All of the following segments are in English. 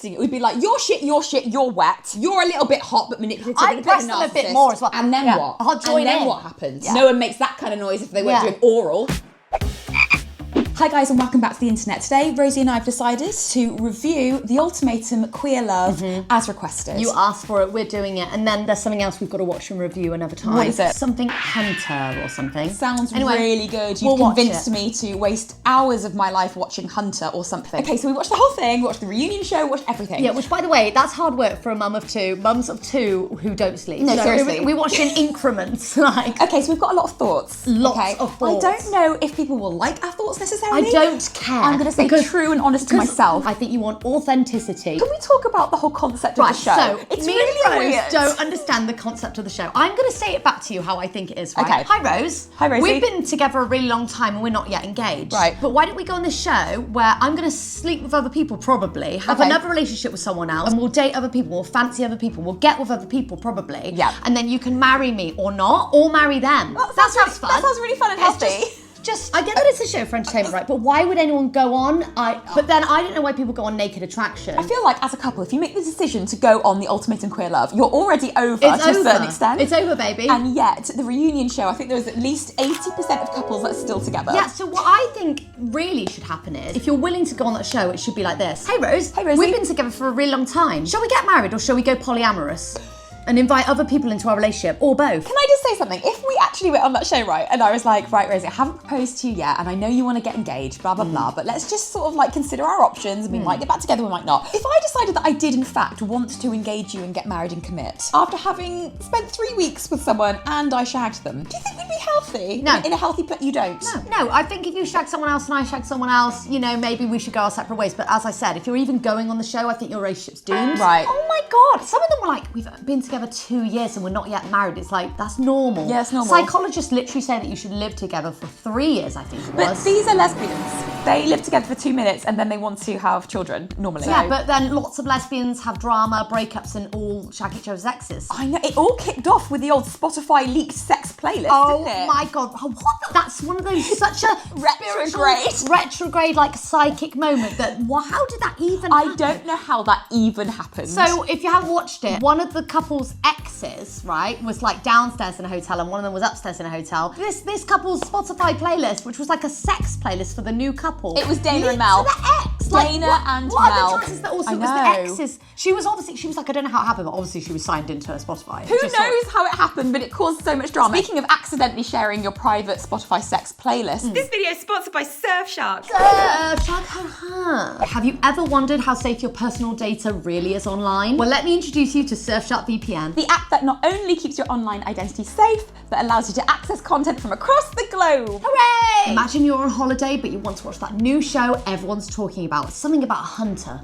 testing it. We'd be like, you're shit, you're wet, you're a little bit hot but manipulative. I'd press them a bit more as well. And then what? I'll join and then in. what happens? Yeah. No one makes that kind of noise if they weren't doing oral. Hi guys and welcome back to the internet. Today, Rosie and I have decided to review the Ultimatum Queer Love as requested. You asked for it, we're doing it, and then there's something else we've got to watch and review another time. What is it? Something Hunter or something. Sounds Anyway, really good. You've convinced me to waste hours of my life watching Hunter or something. Okay, so we watched the whole thing, watched the reunion show, watched everything. Yeah, which by the way, that's hard work for a mum of two. Mums of two who don't sleep. No, so seriously. We watched in increments. Like, Okay, so we've got a lot of thoughts. Lots of thoughts. I don't know if people will like our thoughts necessarily. I don't care. I'm going to say true and honest to myself. I think you want authenticity. Can we talk about the whole concept of the show? So it's me really and Rose weird. don't understand the concept of the show. I'm going to say it back to you how I think it is, right? Okay. Hi, Rose. Hi, Rosie. We've been together a really long time and we're not yet engaged. Right. But why don't we go on this show where I'm going to sleep with other people probably, have another relationship with someone else, and we'll date other people, we'll fancy other people, we'll get with other people probably. Yeah. And then you can marry me or not, or marry them. That sounds fun. That sounds really fun and healthy. Just, I get that it's a show for entertainment, right? But why would anyone go on? But then I don't know why people go on Naked Attraction. I feel like as a couple, if you make the decision to go on the Ultimatum Queer Love, you're already over to a certain extent. It's over, baby. And yet, the reunion show, I think there was at least 80% of couples that are still together. Yeah, so what I think really should happen is, if you're willing to go on that show, it should be like this. Hey Rose, Hey Rosie. we've been together for a really long time. Shall we get married or shall we go polyamorous? And invite other people into our relationship, or both. Can I just say something? If we actually went on that show, right, and I was like, right, Rosie, I haven't proposed to you yet, and I know you want to get engaged, blah, blah, blah, but let's just sort of like consider our options, and we might get back together, we might not. If I decided that I did, in fact, want to engage you and get married and commit, after having spent 3 weeks with someone and I shagged them, do you think we'd be healthy? No. In a healthy place? You don't? No, I think if you shag someone else and I shag someone else, you know, maybe we should go our separate ways. But as I said, if you're even going on the show, I think your relationship's doomed. Right. Oh my God. Some of them were like, we've been together 2 years and we're not yet married. It's like, that's normal. Yeah, it's normal. Psychologists literally say that you should live together for 3 years, I think it But was. these are lesbians. They live together for 2 minutes and then they want to have children, normally. Yeah, but then lots of lesbians have drama, breakups, and all shag each other's exes. I know, it all kicked off with the old Spotify leaked sex playlist, Oh didn't it? my God! Oh, what? That's one of those such a retrograde, like psychic moment. That how did that even? I don't know how that even happened. So if you haven't watched it, one of the couple's exes, right, was like downstairs in a hotel, and one of them was upstairs in a hotel. This couple's Spotify playlist, which was like a sex playlist for the new couple. It was Dana and Mel. To the ex, like, Dana and what Mel. What are the chances that also I it was know. the exes? She was like, I don't know how it happened, but obviously she was signed into her Spotify. Who knows how it happened, but it caused so much drama. Speaking of accidentally sharing your private Spotify sex playlist, this video is sponsored by Surfshark. Have you ever wondered how safe your personal data really is online? Well, let me introduce you to Surfshark VPN. The app that not only keeps your online identity safe, but allows you to access content from across the globe. Hooray! Imagine you're on holiday, but you want to watch that new show everyone's talking about. Something about a hunter.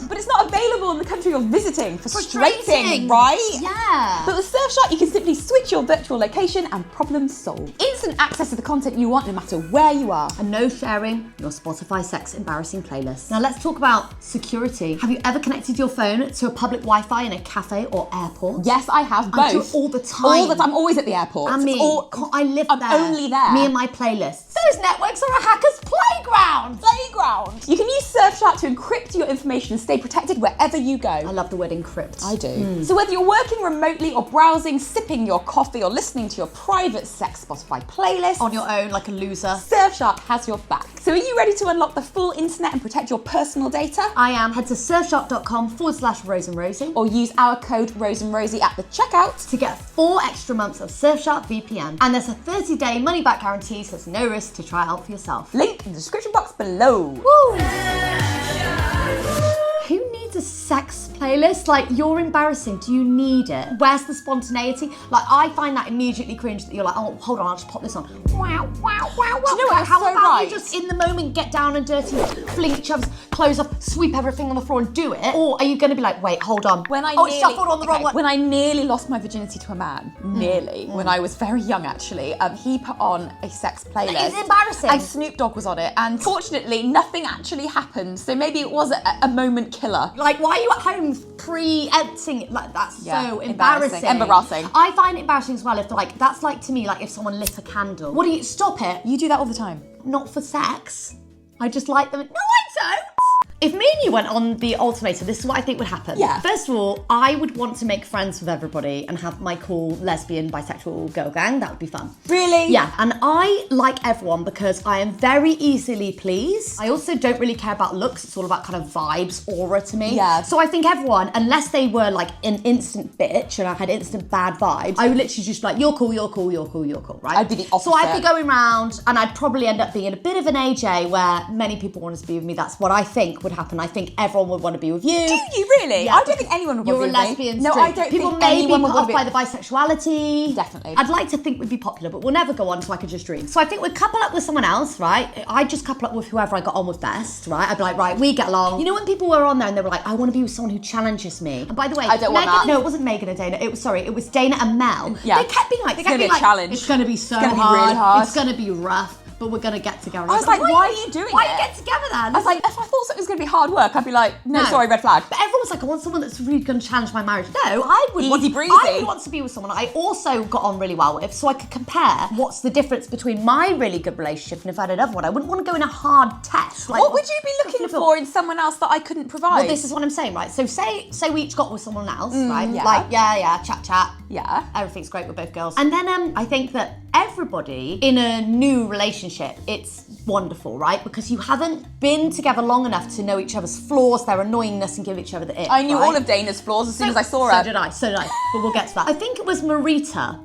But it's not available in the country you're visiting. Frustrating, right? Yeah. But with Surfshark, you can simply switch your virtual location and problem solved. Instant access to the content you want no matter where you are. And no sharing your Spotify sex embarrassing playlist. Now let's talk about security. Have you ever connected your phone to a public Wi-Fi in a cafe or airport? Yes, I have I do both. it all the time. All the time. I'm always at the airport. And me, I live I'm there. only there. Me and my playlists. Those networks are a hacker's playground. You can use Surfshark to encrypt your information and stay protected wherever you go. I love the word encrypt. I do. So whether you're working remotely or browsing, sipping your coffee or listening to your private sex Spotify playlist, On your own, like a loser. Surfshark has your back. So are you ready to unlock the full internet and protect your personal data? I am. Head to surfshark.com/Rose and Rosie Or use our code Rose and Rosie at the checkout. to get 4 extra months of Surfshark VPN. And there's a 30-day money-back guarantee, so there's no risk to try out for yourself. Link in the description box below. Woo! Who needs a sex playlist? Like, you're embarrassing. Do you need it? Where's the spontaneity? Like, I find that immediately cringe that you're like, oh, hold on, I'll just pop this on. Wow, wow, wow, wow. Do you know what? How You're so about right. you just in the moment get down and dirty, fling each other's clothes off, sweep everything on the floor and do it? Or are you going to be like, wait, hold on. It's shuffled on the wrong one. When I nearly lost my virginity to a man, when I was very young actually, he put on a sex playlist. It's embarrassing. And Snoop Dogg was on it, and fortunately nothing actually happened, so maybe it was a moment killer. Like, why are you at home pre-empting it? Like, that's so embarrassing. Embarrassing. I find it embarrassing as well if, like, that's like to me, like if someone lit a candle. What do you, stop it. You do that all the time. Not for sex. I just like them. No, I don't. if me and you went on the Ultimatum, this is what I think would happen. Yeah. First of all, I would want to make friends with everybody and have my cool lesbian, bisexual girl gang. That would be fun. Really? Yeah. And I like everyone because I am very easily pleased. I also don't really care about looks. It's all about kind of vibes, aura to me. Yeah. So I think everyone, unless they were like an instant bitch and I had instant bad vibes, I would literally just be like, you're cool, you're cool, you're cool, you're cool, right? I'd be the opposite. So I'd be going around and I'd probably end up being in a bit of an AJ where many people wanted to be with me. That's what I think would happen. I think everyone would want to be with you. Do you really? Yeah. I don't think anyone would want You're to a be with lesbian. me. No, straight. I don't People think may be anyone would put want off to by be. the bisexuality. Definitely. I'd like to think we'd be popular, but we'll never go on, so I could just dream. So I think we'd couple up with someone else, right? I'd just couple up with whoever I got on with best, right? I'd be like, right, we get along. You know when people were on there and they were like, I want to be with someone who challenges me. And by the way, I don't want that. No, it wasn't Megan and Dana. It was Dana and Mel. Yeah. They kept being like, It's gonna be a challenge. it's gonna be so It's gonna be hard. really hard. It's gonna be rough. But we're gonna get together. I was like, why are you doing Why it? you get together then? I was like, if I thought something was going to be hard work, I'd be like, no, No. sorry, red flag. But everyone was like, I want someone that's really going to challenge my marriage. No, I would Easy breezy. I would want to be with someone I also got on really well with, so I could compare what's the difference between my really good relationship and if I had another one. I wouldn't want to go in a hard test. Like, What would you be looking for in someone else that I couldn't provide? Well, this is what I'm saying, right? So say we each got with someone else, right? yeah. Like, yeah, chat. Yeah. Everything's great with both girls. And then I think that everybody in a new relationship, it's wonderful, right? Because you haven't been together long enough to know each other's flaws, their annoyingness, and give each other the ick. I knew right? all of Dana's flaws as soon as I saw So her. did I. But we'll get to that. I think it was Marita,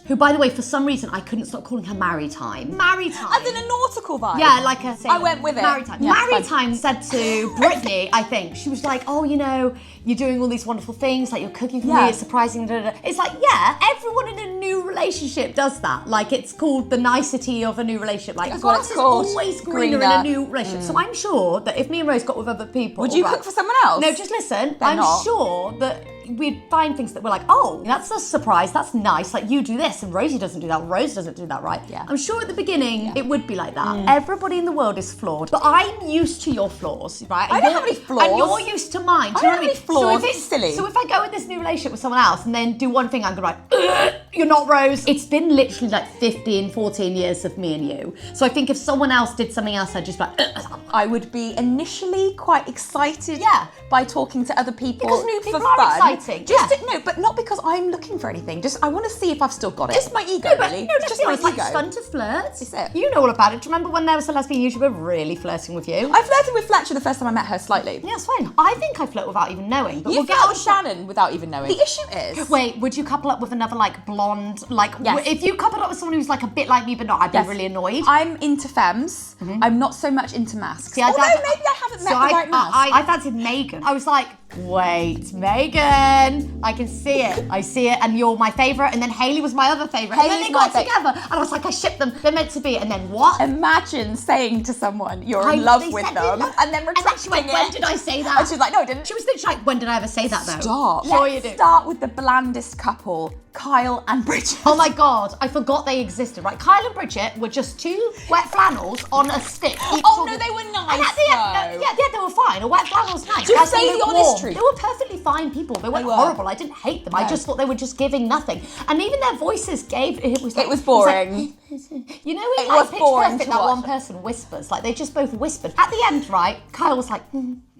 who, by the way, for some reason, I couldn't stop calling her Maritime. Maritime. As in a nautical vibe. Yeah, like a sailor. I went with it. Maritime. Yeah, Maritime said to Brittany, I think, she was like, oh, you know, you're doing all these wonderful things, like you're cooking for Yeah. me, it's surprising, da, da, da. It's like, yeah, everyone in a new relationship does that. Like, it's called the nicety of a new relationship. Like, That's what grass it's is called. always greener in Greener. a new relationship. So I'm sure that if me and Rose got with other people... Would you right, cook for someone else? No, just listen. They're I'm not. sure that we'd find things that we're like, oh, that's a surprise, that's nice, like you do this and Rosie doesn't do that, Rose doesn't do that, right? Yeah. I'm sure at the beginning it would be like that. Everybody in the world is flawed, but I'm used to your flaws, right? I don't have any flaws. And you're used to mine. Do I you know don't what have any flaws. So if It's silly. So if I go in this new relationship with someone else and then do one thing, I'm gonna be like, you're not Rose. It's been literally like 15, 14 years of me and you. So I think if someone else did something else, I'd just be like, I would be initially quite excited by talking to other people. Because new people for are fun. exciting, Just yeah. no, but not because I'm looking for anything. Just I want to see if I've still got it. Just my ego, No, but really. no, let's just be my honest, like, ego. it's fun to flirt. It's it. You know all about it. Do you remember when there was a lesbian YouTuber really flirting with you? I flirted with Fletcher the first time I met her slightly. Yeah, it's fine. I think I flirt without even knowing. But You we'll get flirt on with Shannon without even knowing. The issue is... Wait, would you couple up with another like blonde, like Yes. if you coupled up with someone who's like a bit like me but not, I'd be really annoyed. I'm into femmes. I'm not so much into masks. See, Although maybe I haven't met the right mask. I fancied Megan. I was like, wait, Megan, I can see it. I see it, and you're my favourite. And then Hayley was my other favourite. And then Hayley's they got my together, and I was like, I shipped them. They're meant to be. And then what? Imagine saying to someone you're in love with them and then retracting she went, it. when did I say that? And she's like, no, I didn't. She was literally like, when did I ever say that though? Stop. Sure Let's you do. start with the blandest couple, Kyle and Bridget. Oh my God, I forgot they existed, right? Kyle and Bridget were just two wet flannels on a stick. Oh no, they were nice And at the end, though. yeah, they were fine. A wet flannel's nice. Just I say think the they're honest warm. truth. They were perfectly fine people. They weren't were. horrible. I didn't hate them. I just thought they were just giving nothing. And even their voices gave, it was like, It was boring. You know, in It like was Pitch boring Perfect, to that watch. one person whispers. Like they just both whispered. At the end, right? Kyle was like,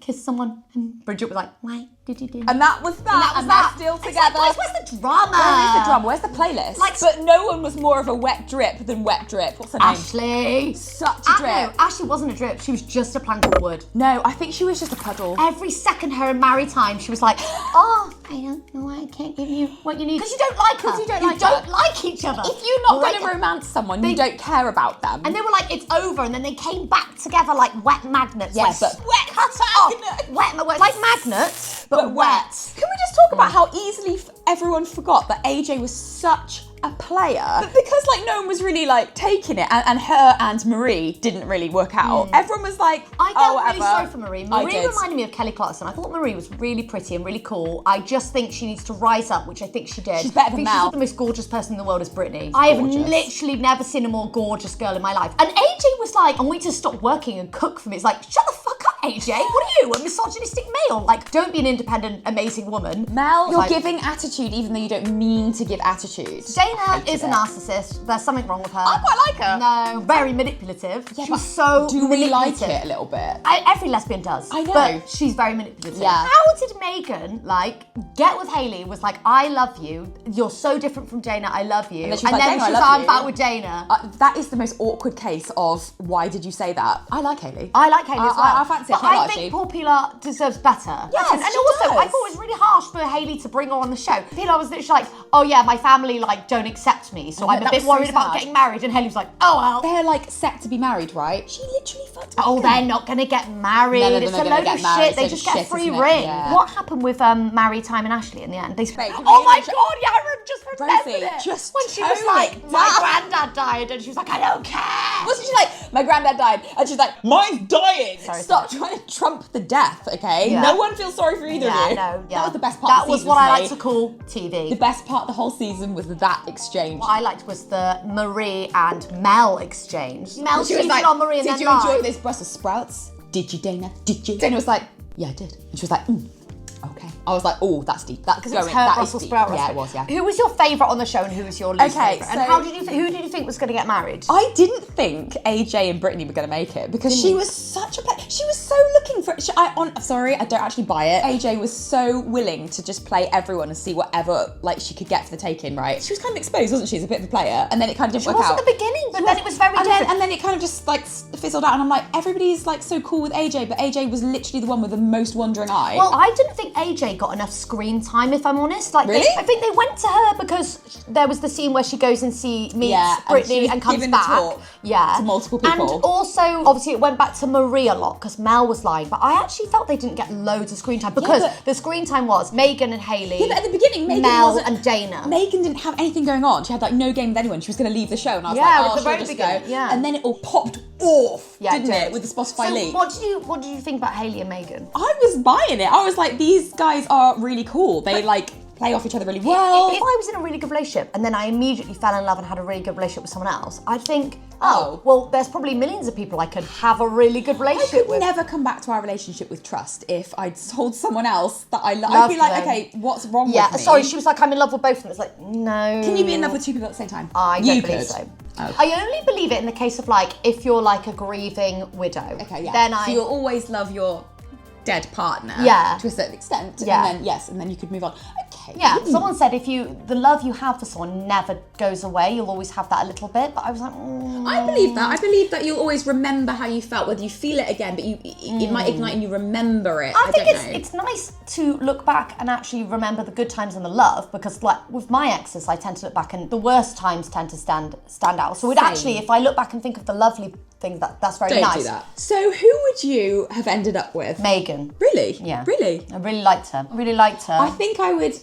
kiss someone, and Bridget was like, why did you do that? And that was that. And they're still It's together. Like, where's the drama? Where's the drama? Where's the playlist? Like- but no one was more of a wet drip than wet drip. What's her name? Ashley. Such a drip. No, Ashley wasn't a drip. She was just a plank of wood. No, I think she was just a puddle. Every second her in Maritime, she was like, oh, I don't know why I can't give you what you need. Because you don't like her. Because you don't you like don't her. like each other. If you're not Great. going to romance someone, you don't care about them. And they were like, it's over. And then they came back together like wet magnets. Yes, like, but wet cut magnets. Off. Wet, like magnets, but wet. Can we just talk about how easily everyone forgot that AJ was such a player? But because like no one was really like taking it, and her and Marie didn't really work out. Everyone was like, I oh, felt whatever. really sorry for Marie. I Marie did. reminded me of Kelly Clarkson. I thought Marie was really pretty and really cool. I just think she needs to rise up, which I think she did. She's better I than think Mel. She's the most gorgeous person in the world is Brittany. I have Gorgeous. literally never seen a more gorgeous girl in my life. And AJ was like, I want you to stop working and cook for me. It's like, shut the fuck up, AJ. What are you, a misogynistic male? Like, don't be an independent, amazing woman. Mel, you're Like- giving attitude even though you don't mean to give attitude. Dana is a narcissist. There's something wrong with her. I quite like her. No, very manipulative. Yeah, She but was so do we like manipulative. it a little bit? Every lesbian does. I know. But she's very manipulative. Yeah. How did Megan, like, get with Hayley, was like, I love you. You're so different from Dana. I love you. And then she was like, Dana, I love I'm you. back with Dana. That is the most awkward case of why did you say that? I like Hayley. I like Hayley as well. I fancy her but quite a I lot, think actually. poor Pilar deserves better. Yes, and she also, I does. thought it was really harsh for Hayley to bring her on the show. Pilar was literally like, oh yeah, my family like don't accept me, so I'm a that bit was so worried about sad. getting married. And Hayley was like, oh well. They're like set to be married, right? She literally fucked Oh, Megan. they're not going to get married. None of them It's are a gonna load get of married. shit. They It's just a get shit, free isn't it? ring. Yeah. What happened with Mary, Time and Ashley in the end? They Babe, oh my Rosie, god, yeah, I just remembered Rosie, it. just when she was tone like, it my down. granddad died, and she was like, I don't care. Wasn't she like, my granddad died, and she's like, mine's dying. Sorry, Stop trying to trump the death, okay? Yeah. No one feels sorry for either of you. No, yeah. That was the best part That of the was season what for I me. like to call TV. The best part of the whole season was that exchange. What I liked was the Marie and Mel exchange. Mel She was cheated like, on Marie and did then you enjoy lied. those Brussels sprouts? Did you, Dana? Did you? Dana was like, yeah, I did. And she was like, okay. I was like, oh, that's deep. That's Because it was going. her That is Brussels deep. sprout Yeah, recipe. it was, yeah. Who was your favourite on the show and who was your least Okay, favourite? so- And who did you think was going to get married? I didn't think AJ and Brittany were going to make it because she was such a she was so looking for it. Sorry, I don't actually buy it. AJ was so willing to just play everyone and see whatever like she could get for the taking, right? She was kind of exposed, wasn't she, as a bit of a player? And then it kind of didn't It work was out. at the beginning, but then it was very different. And then it kind of just like fizzled out and I'm like, everybody's like so cool with AJ, but AJ was literally the one with the most wandering eye. Well, I didn't think AJ got enough screen time, if I'm honest. Like, Really? I think they went to her because there was the scene where she goes and meets Yeah, and she Brittany was and comes giving the back. talk Yeah. to multiple people. And also, obviously, it went back to Marie a lot because Mel was lying. But I actually felt they didn't get loads of screen time because but- the screen time was Megan and Hayley. Yeah, but at the beginning, Megan Mel wasn't- and Dana. Megan didn't have anything going on. She had like no game with anyone. She was going to leave the show, and I was Yeah, like, at "Oh, the she'll very just beginning, go." yeah. And then it all popped off, Yeah, didn't it, with the Spotify so leak? what did you think about Hayley and Megan? I was buying it. I was like, these guys are really cool. They like play off each other really well. If I was in a really good relationship and then I immediately fell in love and had a really good relationship with someone else, I'd think, Oh. well, there's probably millions of people I could have a really good I relationship could with. never come back to our relationship with trust if I'd told someone else that I love. I'd Loved be like, them. okay, what's wrong Yeah, with me? sorry, she was like, I'm in love with both of them. It's like, no. Can you be in love with two people at the same time? I You don't believe could. so. Oh. I only believe it in the case of like, if you're like a grieving widow. Okay, yeah. Then so you'll always love your dead partner. Yeah. To a certain extent. Yeah. And then, and then you could move on. Okay. Yeah, someone said if the love you have for someone never goes away, you'll always have that a little bit. But I was like, I believe that. I believe that you'll always remember how you felt, whether you feel it again, but it might ignite and you remember it. I think don't know. it's nice to look back and actually remember the good times and the love, because like with my exes, I tend to look back and the worst times tend to stand out. So it Same. actually, if I look back and think of the lovely things, that's very Don't nice. do that. So who would you have ended up with? Megan. Really? Yeah. Really? I really liked her. I think I would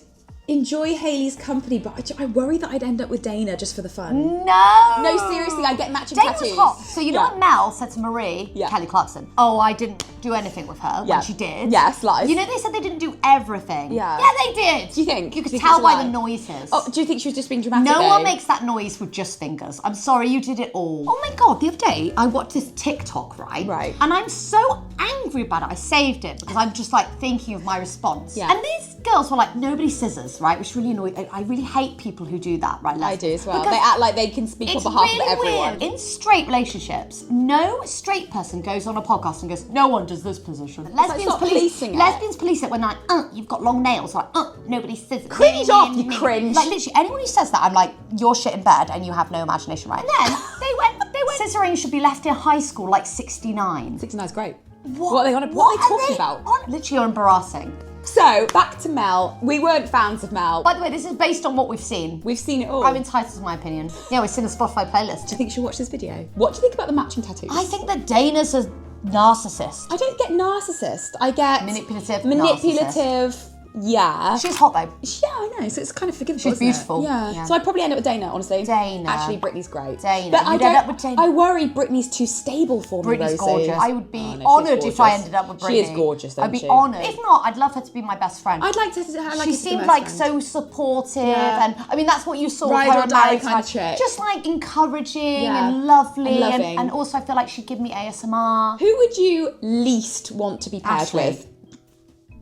enjoy Hayley's company, but I worry that I'd end up with Dana just for the fun. No, seriously, I'd get matching Dana tattoos. was hot. So you know Yeah. what Mel said to Marie, Yeah. Kelly Clarkson? Oh, I didn't do anything with her Yeah. when she did. Yes, lies. You know they said they didn't do everything. Yeah. Yeah, they did. Do you think? You could Think tell it's a by lie? the noises. Oh, do you think she was just being dramatic? No though? one makes that noise with just fingers. I'm sorry, you did it all. Oh my god, the other day I watched this TikTok, right? Right. And I'm so angry about it. I saved it because I'm just like thinking of my response. Yeah. And these girls were like, nobody scissors, right? Which really annoyed. I really hate people who do that, right? I do as well. Because They act like they can speak on it's behalf really of everyone. weird. In straight relationships, no straight person goes on a podcast and goes, no one does this position. stop policing it. Lesbians police it when they're like, you've got long nails. Like, nobody scissors. Cringe off, you cringe. Like literally, anyone who says that, I'm like, you're shit in bed and you have no imagination, right? And then they went. Scissoring should be left in high school like 69. 69 is great. What are they talking about? Literally embarrassing. So, back to Mel. We weren't fans of Mel. By the way, this is based on what we've seen. We've seen it all. I'm entitled to my opinion. Yeah, we've seen the Spotify playlist. Do you think she'll watch this video? What do you think about the matching tattoos? I think that Dana's a narcissist. I don't get narcissist. I get Manipulative. manipulative, Yeah. She's hot though. Yeah, I know. So it's kind of forgivable. She's isn't beautiful. It? Yeah. Yeah. So I'd probably end up with Dana, honestly. Dana. Actually, Brittany's great. Dana. But You'd end up with Dana. I worry Brittany's too stable for me. Brittany's Rosie. gorgeous. I would be Oh, no, she's honoured if I gorgeous. ended up with Brittany. She is gorgeous, though. I'd be honoured. If not, I'd love her to be my best friend. I'd like to. I'd like She her to be seemed my like best friend. so supportive, Yeah. and I mean that's what you saw Ride with her or in die married kind time. of chick. Just like encouraging Yeah. and lovely, And loving. and also I feel like she'd give me ASMR. Who would you least want to be paired Ashley. with?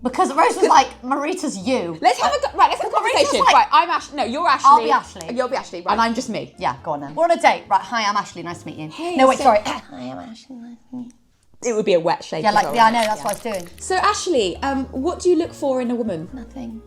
Because Rose was like, Marita's you. Let's have a conversation. like- Right, I'm Ashley. No, you're Ashley. I'll be Ashley. You'll be Ashley. Right. And I'm just me. Yeah, go on then. We're on a date. Right, hi, I'm Ashley. Nice to meet you. Hey, no, wait, so- sorry. Hi, I'm Ashley. Nice to meet you. It would be a wet shake. Yeah, as like, well, yeah, I wouldn't know, it? that's what I was doing. So Ashley, what do you look for in a woman? Nothing.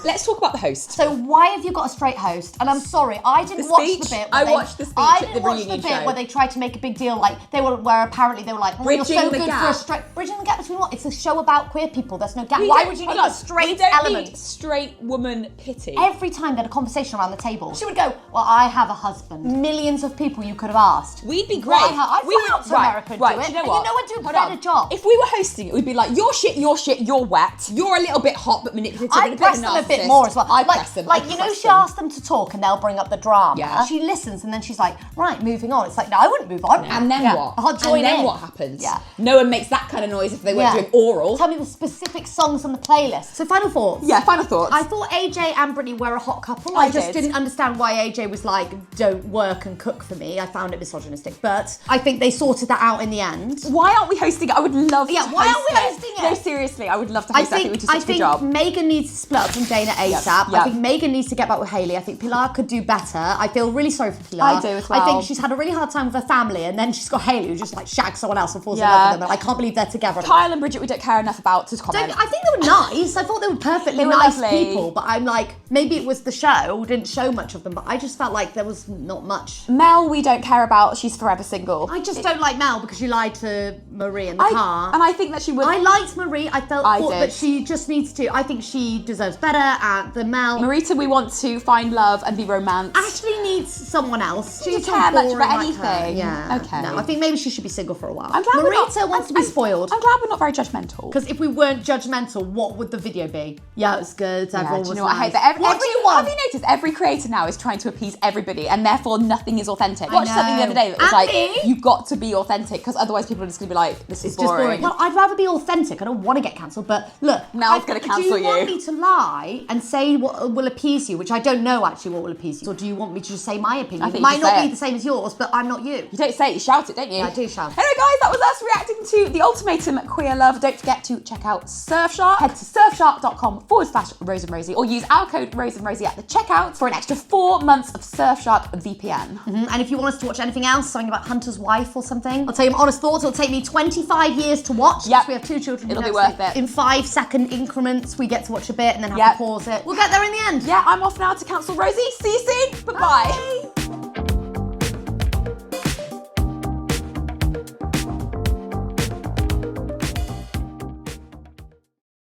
Let's talk about the host. So why have you got a straight host? And I'm sorry, I didn't watch speech? the bit. I Where watched the speech I at didn't the watch the reunion bit show. where they tried to make a big deal, like where apparently they were like, oh, you're Bridging so the good for a gap. straight. Bridging the gap between what? It's a show about queer people. There's no gap. We Why don't- would you hold need on. a straight We don't element? need straight woman pity. Every time they had a conversation around the table, she would go, well, I have a husband. Millions of people you could have asked. We'd be great. I'd fly out to America and do it. Do you know and what? you know I'd do a Hold better on. job. If we were hosting it, we'd be like, you're shit, you're wet. You're a little bit hot but manipulative. and I'd press them a bit narcissist. more as well. I'd press them. Like I'd you know, press she them. asks them to talk and they'll bring up the drama. Yeah. She listens and then she's like, right, moving on. It's like, no, I wouldn't move on. And then Yeah. what? I'll join and then in. what happens? Yeah. No one makes that kind of noise if they weren't doing oral. Tell me the specific songs on the playlist. So final thoughts. Yeah, final thoughts. I thought AJ and Brittany were a hot couple. I I just did. didn't understand why AJ was like, don't work and cook for me. I found it misogynistic. But I think they sorted that out in the end. Why aren't we hosting it? I would love to Yeah, why host aren't we hosting it? No, seriously, I would love to host it. I think we do I such a good think job. Megan needs to split up from Dana ASAP. yep. I think Megan needs to get back with Hayley. I think Pilar could do better. I feel really sorry for Pilar. I do as well. I think she's had a really hard time with her family, and then she's got Hayley who just like shags someone else and falls in Yeah. love with them. And I can't believe they're together. Kyle and Bridget we don't care enough about to comment. I think they were nice. I thought they were perfectly They were nice lovely. people, but I'm like, maybe it was the show, didn't show much of them, but I just felt like there was not much. Mel we don't care about, she's forever single. I just don't like Mel because she lied to Marie in the car. And I think that she would... I liked Marie. I thought did. that she just needs to. I think she deserves better than Mel. Marita, we want to find love and be romanced. Ashley needs someone else. Do you She's care much boring about like her. anything? Yeah. Okay. No, I think maybe she should be single for a while. I'm glad we're not- Marita wants to be I'm- spoiled. I'm glad we're not very judgmental. Because if we weren't judgmental, what would the video be? Yeah, it was good. Yeah, Everyone do you was know what? I nice. hate that. What do you want? Have you noticed every creator now is trying to appease everybody and therefore nothing is authentic? I watched know. something the other day that was And like, me. you've got to be authentic because otherwise people are just going to be like, this is It's just boring. Well, I'd rather be authentic. I don't want to get cancelled, but look. Mel's gonna cancel Do you want you. me to lie and say what will appease you, which I don't know actually what will appease you, or do you want me to just say my opinion? I think It you might should not say be it. the same as yours, but I'm not you. You don't say it, you shout it, don't you? I do shout. Anyway, guys, that was us reacting to the Ultimatum Queer Love. Don't forget to check out Surfshark. Head to surfshark.com/Rose and Rosie or use our code Rose and Rosie at the checkout for an extra 4 months of Surfshark VPN. And if you want us to watch anything else, something about Hunter's wife or something, I'll tell you my honest thoughts. It'll take me 25 years to watch. Yep. because We have 2 children. It'll be now, worth so it. In 5-second increments, we get to watch a bit and then have Yep. to pause it. We'll get there in the end. Yeah, I'm off now to cancel Rosie. See you soon. Bye-bye. Bye.